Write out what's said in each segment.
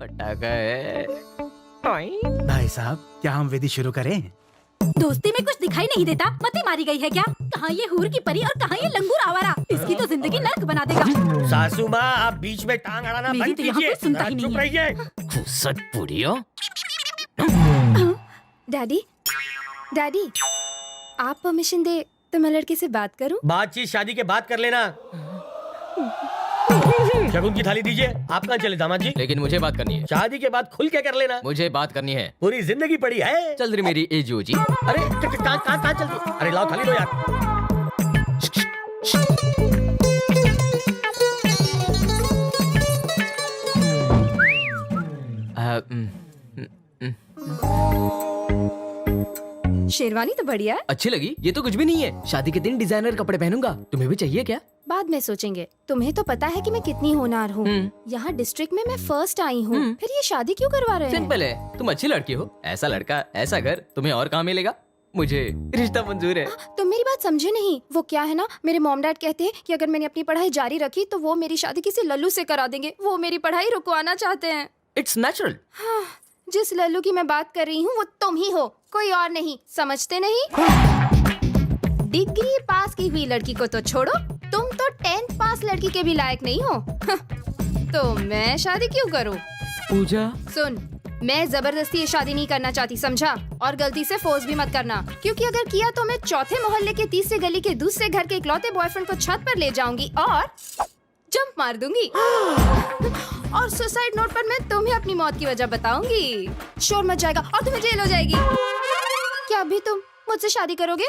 पटाखा है। भाई साहब, क्या हम विधि शुरू करें? दोस्ती में कुछ दिखाई नहीं देता, मती मारी गई है क्या? कहाँ ये हूर की परी और कहाँ ये लंगूर आवारा? इसकी तो जिंदगी नर्क बना देगा। सासू माँ, आप बीच में टांग अड़ाना मेरी बंद तो यहाँ कीजिए। कोई सुनता ही नहीं चुप है। रहिए। घुसट पुड़ियो। डैडी, डैडी, आप परमिशन दे तो मैं लड़के से बात करूं? बातचीत शादी के बाद कर लेना। शगुन की थाली दीजिए। आप कहाँ चले दामाद जी? लेकिन मुझे बात करनी है। शादी के बाद खुल के कर लेना। मुझे बात करनी है। पूरी जिंदगी पड़ी है। चल रही मेरी एजो जी। अरे कहाँ चल रही? अरे लाओ थाली दो यार। शेरवानी तो बढ़िया है। अच्छी लगी? ये तो कुछ भी नहीं है। शादी के दिन डिजाइनर कपड़े पहनूंगा। तुम्हें भी चाहिए क्या? बाद में सोचेंगे। तुम्हें तो पता है कि मैं कितनी होनहार हूँ। यहाँ डिस्ट्रिक्ट में मैं फर्स्ट आई हूँ। फिर ये शादी क्यों करवा रहे हैं? सिंपल है, तुम अच्छी लड़की हो। ऐसा लड़का, ऐसा घर, तुम्हें और कहाँ मिलेगा? मुझे रिश्ता मंजूर है। तुम मेरी बात समझे नहीं। वो क्या है ना, मेरे मॉम डैड कहते हैं कि अगर मैंने अपनी पढ़ाई जारी रखी तो वो मेरी शादी किसी लल्लू से करा देंगे। वो मेरी पढ़ाई रुकवाना चाहते हैं। It's natural. जिस लल्लू की मैं बात कर रही हूँ वो तुम ही हो, कोई और नहीं। समझते नहीं? डिग्री पास की हुई लड़की को तो छोड़ो, तुम तो 10th पास लड़की के भी लायक नहीं हो। तो मैं शादी क्यों करूँ? पूजा, सुन, मैं जबरदस्ती ये शादी नहीं करना चाहती, समझा? और गलती से फोर्स भी मत करना, क्योंकि अगर किया तो मैं चौथे मोहल्ले के तीसरे गली के दूसरे घर के इकलौते बॉयफ्रेंड को छत पर ले जाऊंगी और जंप मार दूंगी। और सुसाइड नोट पर मैं तुम्हें अपनी मौत की वजह बताऊंगी। शोर मच जाएगा और तुम्हें जेल हो जाएगी। क्या अभी तुम मुझसे शादी करोगे?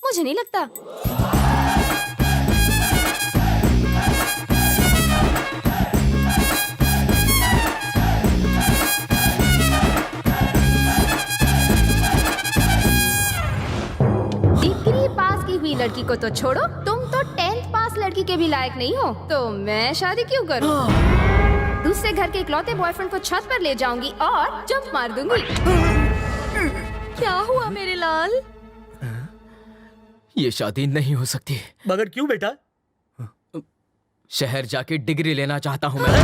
मुझे नहीं लगता। डिग्री पास की हुई लड़की को तो छोड़ो, तुम तो 10th पास लड़की के भी लायक नहीं हो। तो मैं शादी क्यों करूं? दूसरे घर के इकलौते बॉयफ्रेंड को छत पर ले जाऊंगी और जंप मार दूंगी। क्या हुआ मेरे लाल? ये शादी नहीं हो सकती। मगर क्यों बेटा? शहर जाके डिग्री लेना चाहता हूँ मैं।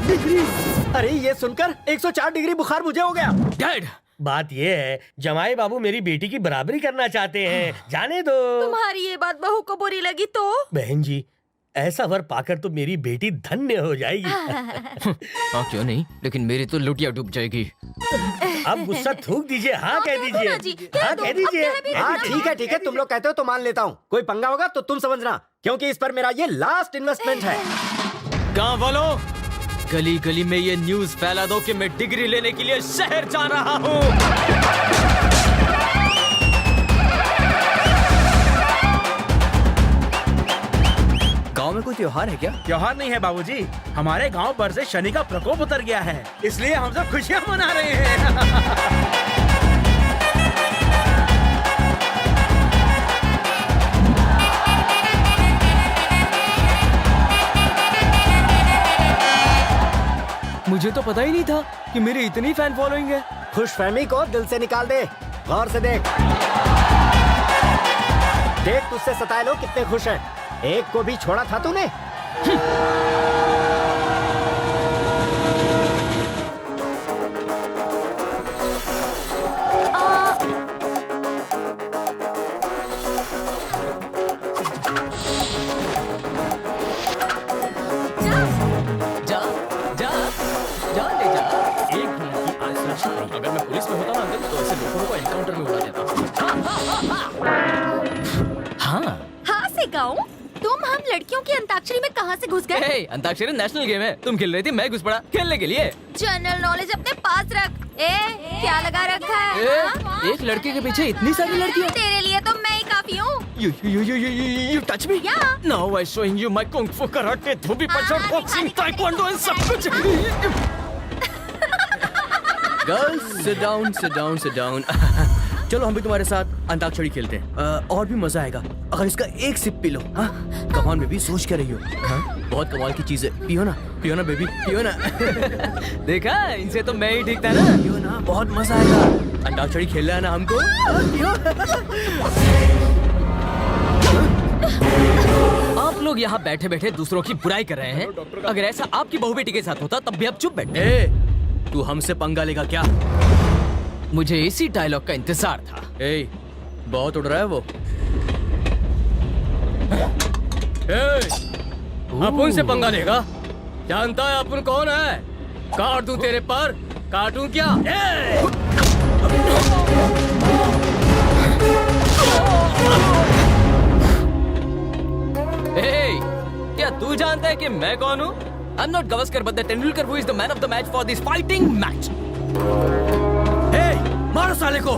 डिग्री? अरे ये सुनकर 104 डिग्री बुखार मुझे हो गया। डैड, बात ये है, जमाई बाबू मेरी बेटी की बराबरी करना चाहते हैं। जाने दो। तुम्हारी ये बात बहू को बुरी लगी तो? बहन जी, ऐसा वर पाकर तो मेरी बेटी धन्य हो जाएगी। हाँ क्यों नहीं, लेकिन मेरी तो लुटिया डूब जाएगी। अब गुस्सा थूक दीजिए। हाँ कह जी, कह दीजिए। दो, हाँ कह दीजिए। अब क्या है हाँ ठीक है, तुम लोग कहते हो तो मान लेता हूँ। कोई पंगा होगा तो तुम समझना, क्योंकि इस पर मेरा ये लास्ट इन्वेस्टमेंट है। गाँव वालों, गली गली में ये न्यूज फैला दो कि मैं डिग्री लेने के लिए शहर जा रहा हूँ। गांव में कोई त्योहार है क्या? त्योहार नहीं है बाबूजी, हमारे गांव पर से शनि का प्रकोप उतर गया है, इसलिए हम सब खुशियां मना रहे हैं। मुझे तो पता ही नहीं था कि मेरी इतनी फैन फॉलोइंग है। खुशफहमी को दिल से निकाल दे, गौर से देख। देख तुझसे सताए लोग कितने खुश हैं। एक को भी छोड़ा था तूने? जा जा जा ले जा। एक मिनट की आइसोलेशन नहीं। अगर मैं पुलिस में होता ना अंकल, तो ऐसे लोगों को एनकाउंटर में उड़ा देता। हाँ हाँ से गाऊं? तुम हम लड़कियों की अंताक्षरी में कहाँ से घुस गए? हे, अंताक्षरी नेशनल गेम है। तुम खेल रही थी, मैं घुस पड़ा खेलने के लिए। जनरल नॉलेज अपने पास रख। क्या लगा रखा है? हाँ? एक लड़के के पीछे इतनी सारी लड़कियाँ। तेरे लिए तो मैं ही काफी हूँ। You touch me? Yeah. Now I'm showing you my kung fu, karate, Dhobi punch, boxing, taekwondo and सब कुछ। Girls, sit down, sit down, sit down. चलो हम भी तुम्हारे साथ अंताक्षरी खेलते हैं। और भी मजा आएगा अगर इसका एक सिप पी लो। हाँ, कमान में भी सोच के रही हो। हाँ, बहुत कमाल की चीज है। पियो ना बेबी, पियो ना। देखा, इनसे तो मैं ही ठीक था ना। पियो ना, बहुत मजा आएगा। अंताक्षरी खेलना है ना हमको। पियो। लोग यहाँ बैठे बैठे दूसरों की बुराई कर रहे हैं। अगर ऐसा आपकी बहू बेटी के साथ होता तब भी आप चुप बैठे। ए, तू हमसे पंगा लेगा क्या? मुझे इसी डायलॉग का इंतजार था। ए, बहुत उड़ रहा है वो। ए, अपुन से पंगा लेगा? जानता है अपुन कौन है? काट दूं तेरे पर? काटूं क्या? क्या तू जानता है कि मैं कौन हूँ? I'm not Gavaskar, but the Tendulkar who is the man of the match for this fighting match. मारो साले को!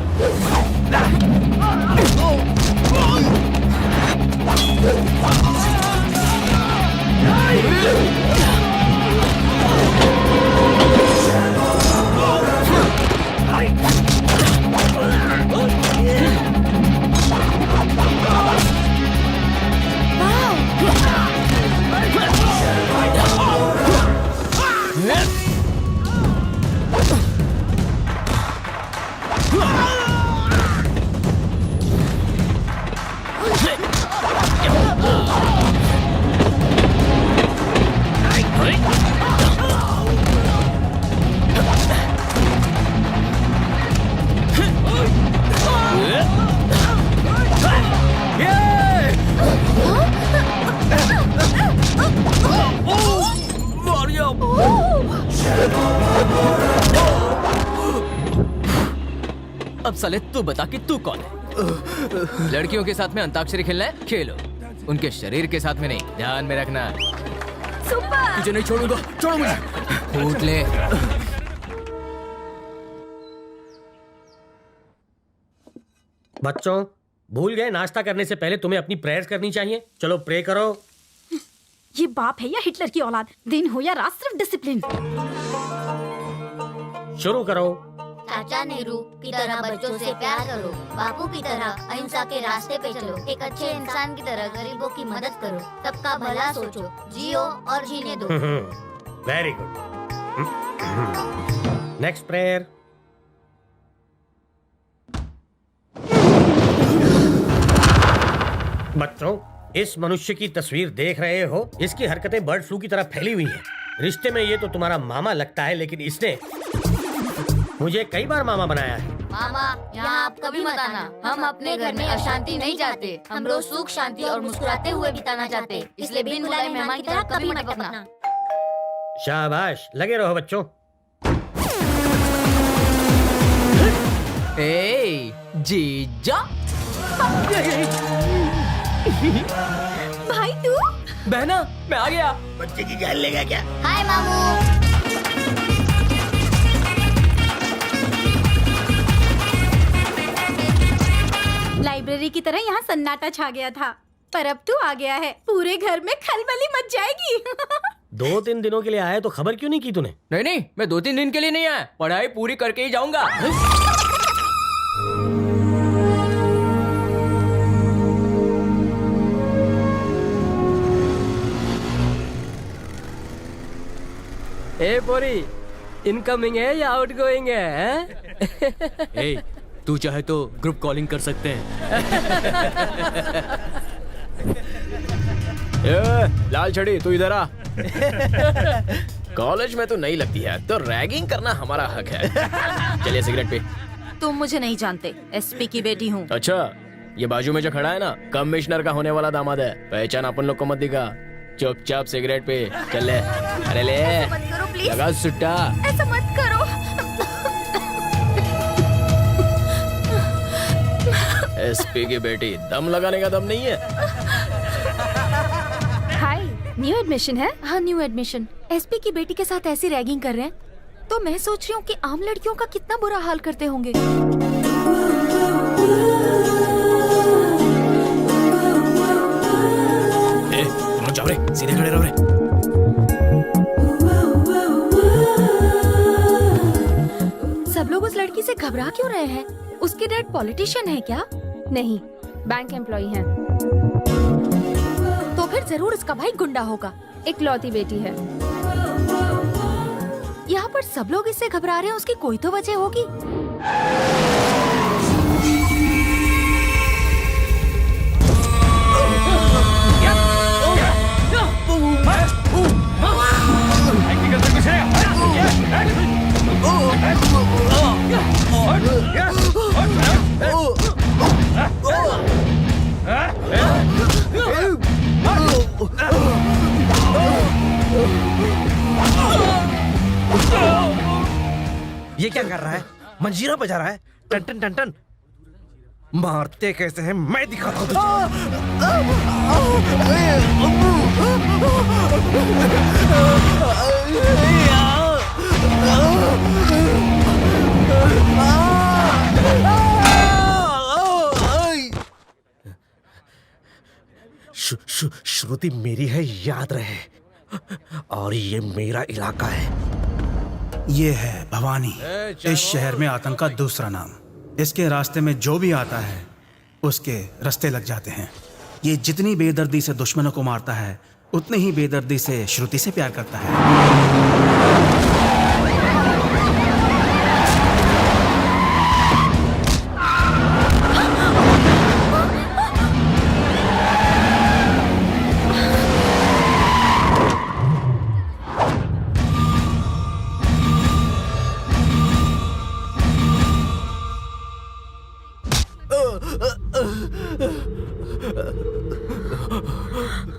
अब साले तू बता कि तू कौन है? लड़कियों के साथ में अंताक्षरी खेलना है? खेलो, उनके शरीर के साथ में नहीं। ध्यान में रखना। तुझे नहीं छोड़ूंगा, छोड़ो मुझे। फूट ले। बच्चों, भूल गए नाश्ता करने से पहले तुम्हें अपनी प्रेयर्स करनी चाहिए। चलो प्रे करो। ये बाप है या हिटलर की औलाद? दिन हो या रात सिर्फ डिसिप्लिन। शुरू करो। चाचा नेहरू की तरह बच्चों से प्यार करो, बापू की तरह अहिंसा के रास्ते पे चलो, एक अच्छे इंसान की तरह गरीबों की मदद करो, सबका भला सोचो, जियो और जीने दो। Very good. Next prayer. बच्चों, इस मनुष्य की तस्वीर देख रहे हो? इसकी हरकतें बर्ड फ्लू की तरह फैली हुई हैं। रिश्ते में ये तो तुम्हारा मामा लगता है, लेकिन इसने मुझे कई बार मामा बनाया है। मामा, यहाँ आप कभी मत आना। हम अपने घर में अशांति नहीं चाहते। हम रोज सुख शांति और मुस्कुराते हुए बिताना चाहते, इसलिए बिन बुलाए मेहमान की तरह कभी मत टपकना। शाबाश, लगे रहो बच्चों। जीजा। भाई तू? बहना, मैं आ गया। बच्चे की जान लेगा क्या? हाय मामू। लाइब्रेरी की तरह यहाँ सन्नाटा छा गया था, पर अब तू आ गया है, पूरे घर में खलबली मच जाएगी। 2-3 दिनों के लिए आया तो खबर क्यों नहीं की तूने? नहीं, मैं 2-3 दिन के लिए नहीं आया, पढ़ाई पूरी करके ही जाऊंगा। ए बोरी, इनकमिंग है या आउटगोइंग है? ए, तू चाहे तो ग्रुप कॉलिंग कर सकते हैं। लाल छड़ी, तू इधर आ। कॉलेज में तो नहीं लगती है, तो रैगिंग करना हमारा हक है। चलिए सिगरेट पे। तुम मुझे नहीं जानते, एसपी की बेटी हूँ। अच्छा, ये बाजू में जो खड़ा है ना, कमिश्नर का होने वाला दामाद है। पहचान अपन लोग को मत दिखा, चुपचाप सिगरेट पे। चल ले, अरे ले, लगा सुट्टा। ऐसा मत करो। एसपी की बेटी, दम लगाने का दम नहीं है। हाय, न्यू एडमिशन है? हाँ, न्यू एडमिशन। एसपी की बेटी के साथ ऐसी रैगिंग कर रहे हैं, तो मैं सोच रही हूँ कि आम लड़कियों का कितना बुरा हाल करते होंगे। तुम लोग जाओ रे, सीधे खड़े रहो रे। सब लोग उस लड़की से घबरा क्यों रहे हैं? उसके डैड पॉलिटिशियन है क्या? नहीं, बैंक एम्प्लॉय हैं। तो फिर जरूर उसका भाई गुंडा होगा। इकलौती बेटी है। यहाँ पर सब लोग इससे घबरा रहे हैं, उसकी कोई तो वजह होगी। ये क्या कर रहा है? मंजीरा बजा रहा है। टन टन टन टन। मारते कैसे हैं मैं दिखाता हूँ तुझे। श्रुति मेरी है, याद रहे। और ये मेरा इलाका है। ये है भवानी, इस शहर में आतंक का दूसरा नाम। इसके रास्ते में जो भी आता है उसके रास्ते लग जाते हैं। ये जितनी बेदर्दी से दुश्मनों को मारता है उतनी ही बेदर्दी से श्रुति से प्यार करता है।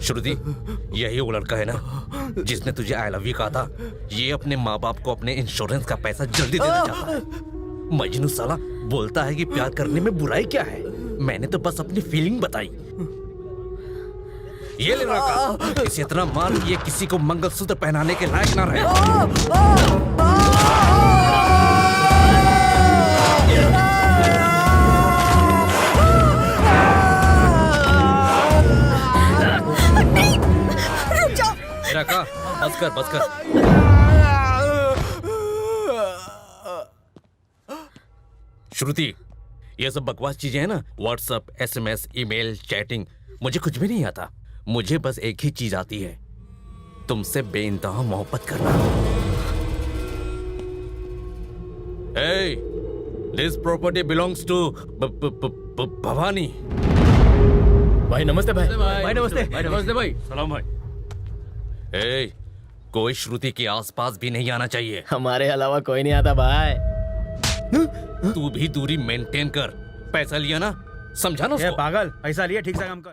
श्रुति, यही वो लड़का है ना जिसने तुझे आई लव यू कहा था? ये अपने माँ बाप को अपने इंश्योरेंस का पैसा जल्दी देना चाहता है। मजनू साला बोलता है कि प्यार करने में बुराई क्या है। मैंने तो बस अपनी फीलिंग बताई। ये ले लड़का, इसे इतना मार ये किसी को मंगलसूत्र पहनाने के लायक ना रहे। बस कर बस कर। श्रुति, ये सब बकवास चीजें हैं ना, व्हाट्सएप, SMS, ईमेल, चैटिंग, मुझे कुछ भी नहीं आता। मुझे बस एक ही चीज आती है, तुमसे बेइंतहा मोहब्बत करना। Hey, this property belongs to Bhavani. भाई नमस्ते भाई। भाई नमस्ते। भाई नमस्ते भाई। सलाम भाई। Hey, कोई श्रुति के आसपास भी नहीं आना चाहिए। हमारे अलावा कोई नहीं आता भाई। तू भी दूरी मेंटेन कर। पैसा लिया ना, समझा ना उसको। पागल, पैसा लिया, ठीक से काम कर।